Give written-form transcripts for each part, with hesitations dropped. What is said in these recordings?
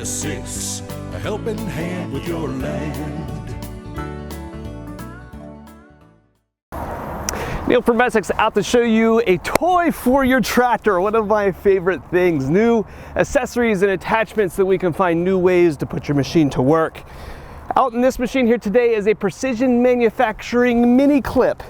to 6, a helping hand with your land. Neil from Essex out to show you a toy for your tractor, one of my favorite things. New accessories and attachments that we can find new ways to put your machine to work. Out in this machine here today is a precision manufacturing mini clip.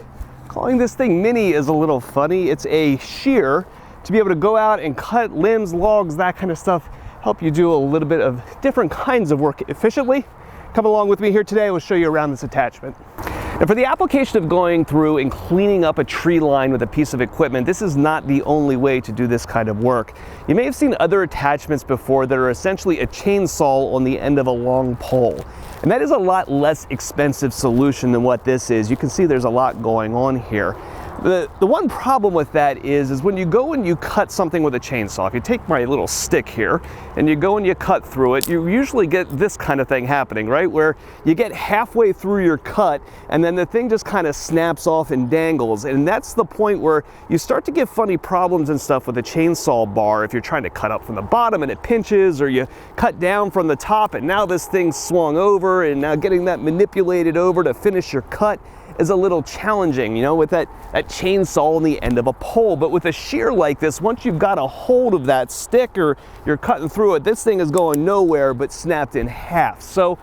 Calling this thing mini is a little funny. It's a shear to be able to go out and cut limbs, logs, that kind of stuff, help you do a little bit of different kinds of work efficiently. Come along with me here today, we'll show you around this attachment. And for the application of going through and cleaning up a tree line with a piece of equipment, this is not the only way to do this kind of work. You may have seen other attachments before that are essentially a chainsaw on the end of a long pole. And that is a lot less expensive solution than what this is. You can see there's a lot going on here. The one problem with that is when you go and you cut something with a chainsaw, if you take my little stick here and you go and you cut through it, you usually get this kind of thing happening, right? Where you get halfway through your cut and then the thing just kind of snaps off and dangles. And that's the point where you start to get funny problems and stuff with a chainsaw bar if you're trying to cut up from the bottom and it pinches, or you cut down from the top and now this thing's swung over, and now getting that manipulated over to finish your cut is a little challenging, you know, with that chainsaw on the end of a pole. But with a shear like this, once you've got a hold of that stick or you're cutting through it, this thing is going nowhere but snapped in half. So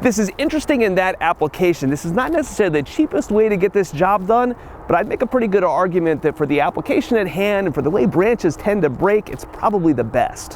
this is interesting in that application. This is not necessarily the cheapest way to get this job done, but I'd make a pretty good argument that for the application at hand and for the way branches tend to break, it's probably the best.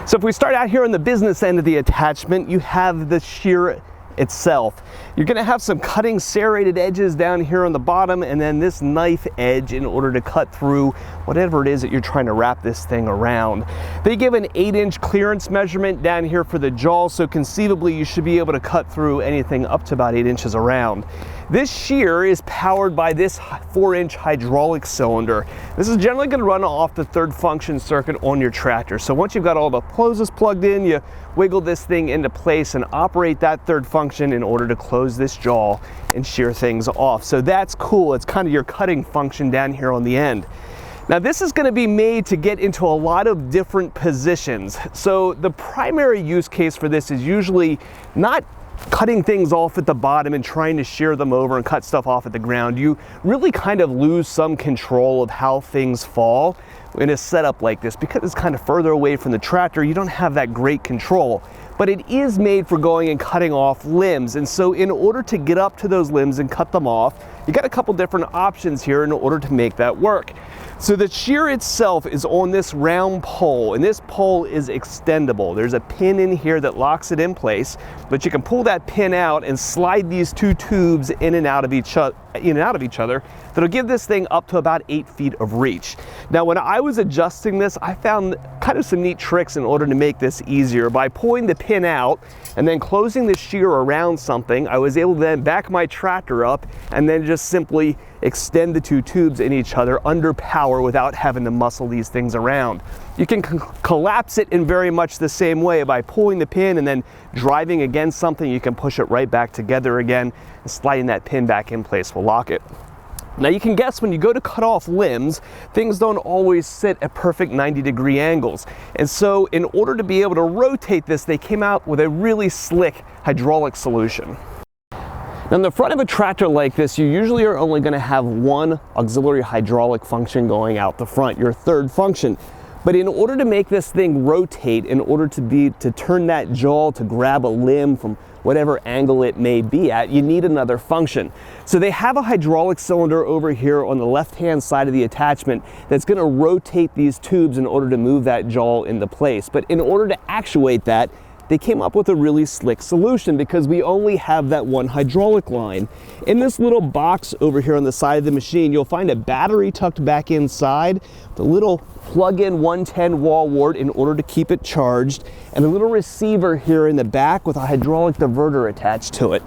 So if we start out here on the business end of the attachment, you have the shear itself. You're going to have some cutting serrated edges down here on the bottom, and then this knife edge in order to cut through whatever it is that you're trying to wrap this thing around. They give an 8-inch clearance measurement down here for the jaw, so conceivably you should be able to cut through anything up to about 8 inches around. This shear is powered by this 4-inch hydraulic cylinder. This is generally going to run off the third function circuit on your tractor. So once you've got all the hoses plugged in, you wiggle this thing into place and operate that third function in order to close this jaw and shear things off. So that's cool. It's kind of your cutting function down here on the end. Now this is going to be made to get into a lot of different positions. So the primary use case for this is usually not cutting things off at the bottom and trying to shear them over and cut stuff off at the ground. You really kind of lose some control of how things fall in a setup like this. Because it's kind of further away from the tractor, you don't have that great control. But it is made for going and cutting off limbs. And so in order to get up to those limbs and cut them off, you got a couple different options here in order to make that work. So the shear itself is on this round pole, and this pole is extendable. There's a pin in here that locks it in place, but you can pull that pin out and slide these two tubes in and out of each other. That'll give this thing up to about 8 feet of reach. Now, when I was adjusting this, I found kind of some neat tricks in order to make this easier. By pulling the pin out and then closing the shear around something, I was able to then back my tractor up and then just simply extend the two tubes in each other under power without having to muscle these things around. You can collapse it in very much the same way. By pulling the pin and then driving against something, you can push it right back together again, and sliding that pin back in place will lock it. Now you can guess when you go to cut off limbs, things don't always sit at perfect 90-degree angles. And so in order to be able to rotate this, they came out with a really slick hydraulic solution. Now in the front of a tractor like this, you usually are only going to have one auxiliary hydraulic function going out the front, your third function. But in order to make this thing rotate, in order to turn that jaw to grab a limb from whatever angle it may be at, you need another function. So they have a hydraulic cylinder over here on the left-hand side of the attachment that's going to rotate these tubes in order to move that jaw into place. But in order to actuate that, they came up with a really slick solution because we only have that one hydraulic line. In this little box over here on the side of the machine, you'll find a battery tucked back inside, the little plug-in 110 wall wart in order to keep it charged, and a little receiver here in the back with a hydraulic diverter attached to it.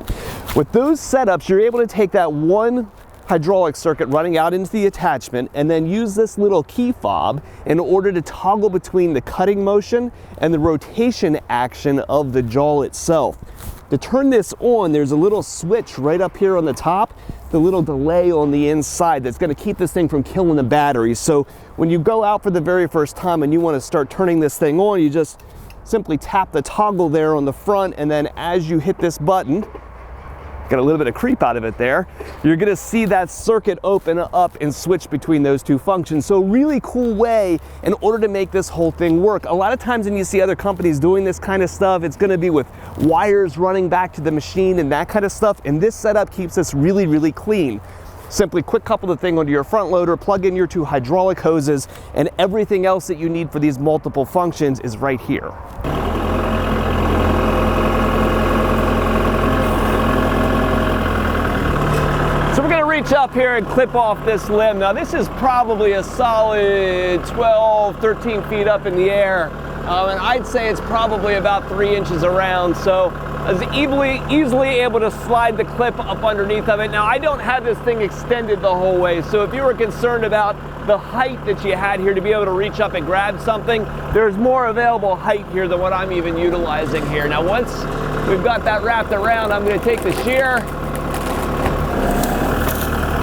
With those setups, you're able to take that one hydraulic circuit running out into the attachment and then use this little key fob in order to toggle between the cutting motion and the rotation action of the jaw itself. To turn this on, there's a little switch right up here on the top, the little delay on the inside that's going to keep this thing from killing the battery. So when you go out for the very first time and you want to start turning this thing on, you just simply tap the toggle there on the front, and then as you hit this button, got a little bit of creep out of it there, you're gonna see that circuit open up and switch between those two functions. So really cool way in order to make this whole thing work. A lot of times when you see other companies doing this kind of stuff, it's gonna be with wires running back to the machine and that kind of stuff, and this setup keeps this really, really clean. Simply quick couple the thing onto your front loader, plug in your two hydraulic hoses, and everything else that you need for these multiple functions is right here. So we're gonna reach up here and clip off this limb. Now this is probably a solid 12, 13 feet up in the air. And I'd say it's probably about 3 inches around. So I was easily able to slide the clip up underneath of it. Now I don't have this thing extended the whole way. So if you were concerned about the height that you had here to be able to reach up and grab something, there's more available height here than what I'm even utilizing here. Now once we've got that wrapped around, I'm gonna take the shear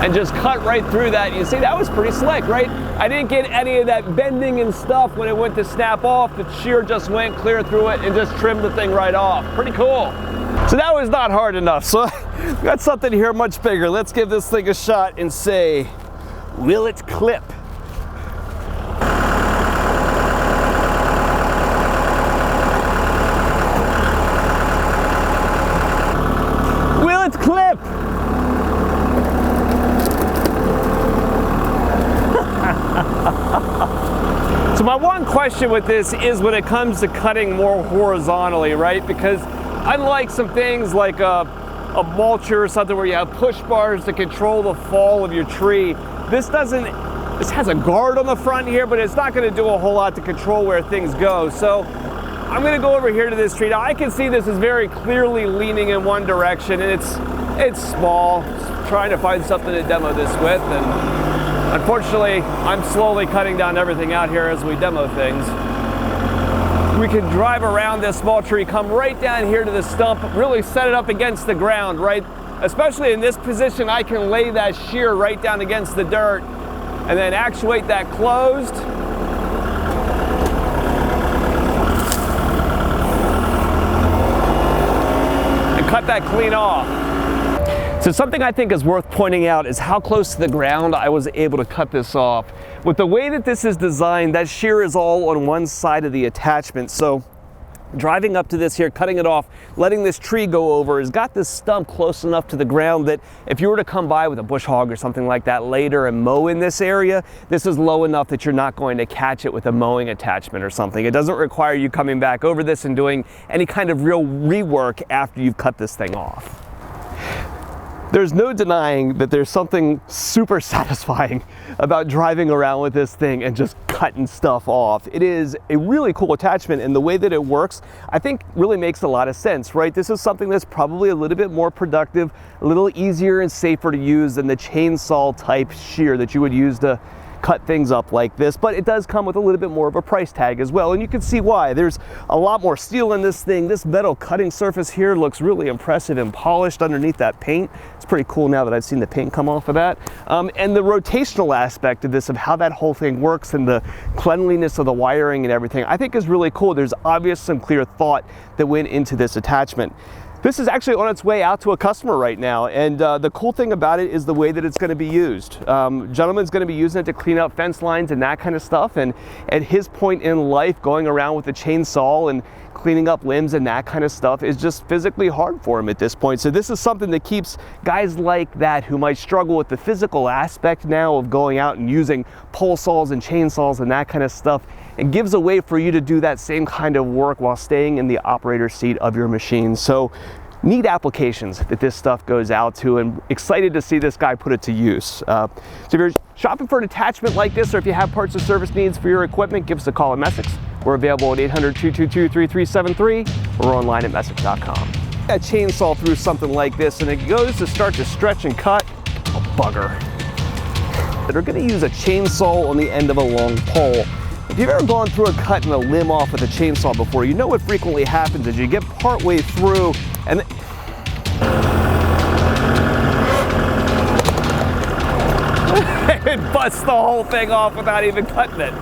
and just cut right through that. You see, that was pretty slick, right? I didn't get any of that bending and stuff when it went to snap off. The shear just went clear through it and just trimmed the thing right off. Pretty cool. So that was not hard enough. So we got something here much bigger. Let's give this thing a shot and say, will it clip? Will it clip? So my one question with this is when it comes to cutting more horizontally, right? Because unlike some things like a mulcher or something where you have push bars to control the fall of your tree, this has a guard on the front here, but it's not gonna do a whole lot to control where things go. So I'm gonna go over here to this tree. Now I can see this is very clearly leaning in one direction, and it's small. Just trying to find something to demo this with, and unfortunately, I'm slowly cutting down everything out here as we demo things. We can drive around this small tree, come right down here to the stump, really set it up against the ground, right? Especially in this position, I can lay that shear right down against the dirt and then actuate that closed. And cut that clean off. So something I think is worth pointing out is how close to the ground I was able to cut this off. With the way that this is designed, that shear is all on one side of the attachment. So driving up to this here, cutting it off, letting this tree go over, has got this stump close enough to the ground that if you were to come by with a bush hog or something like that later and mow in this area, this is low enough that you're not going to catch it with a mowing attachment or something. It doesn't require you coming back over this and doing any kind of real rework after you've cut this thing off. There's no denying that there's something super satisfying about driving around with this thing and just cutting stuff off. It is a really cool attachment, and the way that it works, I think really makes a lot of sense, right? This is something that's probably a little bit more productive, a little easier and safer to use than the chainsaw type shear that you would use to cut things up like this, but it does come with a little bit more of a price tag as well, and you can see why. There's a lot more steel in this thing. This metal cutting surface here looks really impressive and polished underneath that paint. It's pretty cool now that I've seen the paint come off of that. And the rotational aspect of this, of how that whole thing works and the cleanliness of the wiring and everything, I think is really cool. There's obvious some clear thought that went into this attachment. This is actually on its way out to a customer right now, and the cool thing about it is the way that it's going to be used. Gentleman's going to be using it to clean up fence lines and that kind of stuff, and at his point in life, going around with a chainsaw and cleaning up limbs and that kind of stuff is just physically hard for him at this point. So this is something that keeps guys like that who might struggle with the physical aspect now of going out and using pole saws and chainsaws and that kind of stuff, and gives a way for you to do that same kind of work while staying in the operator's seat of your machine. So neat applications that this stuff goes out to, and excited to see this guy put it to use. So if you're shopping for an attachment like this, or if you have parts or service needs for your equipment, give us a call at Messick's. We're available at 800-222-3373 or online at messick.com. A chainsaw through something like this and it goes to start to stretch and cut, a bugger. They're going to use a chainsaw on the end of a long pole. If you've ever gone through and cutting a limb off with a chainsaw before, you know what frequently happens is you get part way through and it busts the whole thing off without even cutting it.